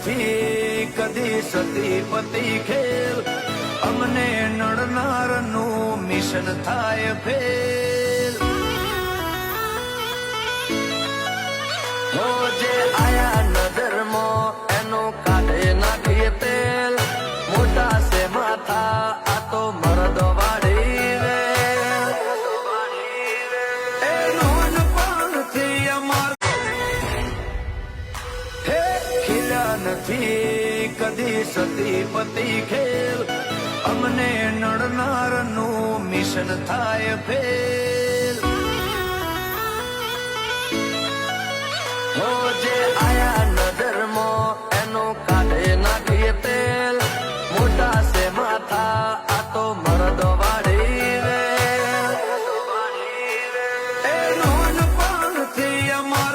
નથી કદી સતી પતિ ખેલ, અમને નડનારનું મિશન થાય ફેલ. હો જે આયા નજરમાં એનું કાઢે નાખીએ તેલ, મોટા છે માથા આ તો મરદ વાળી રે. એ નાનપણથી અમાર હે ખીલ્યા નથી કદી સતી પતિ ખેલ, અમને નડનારનું મિશન થાય ફેલ.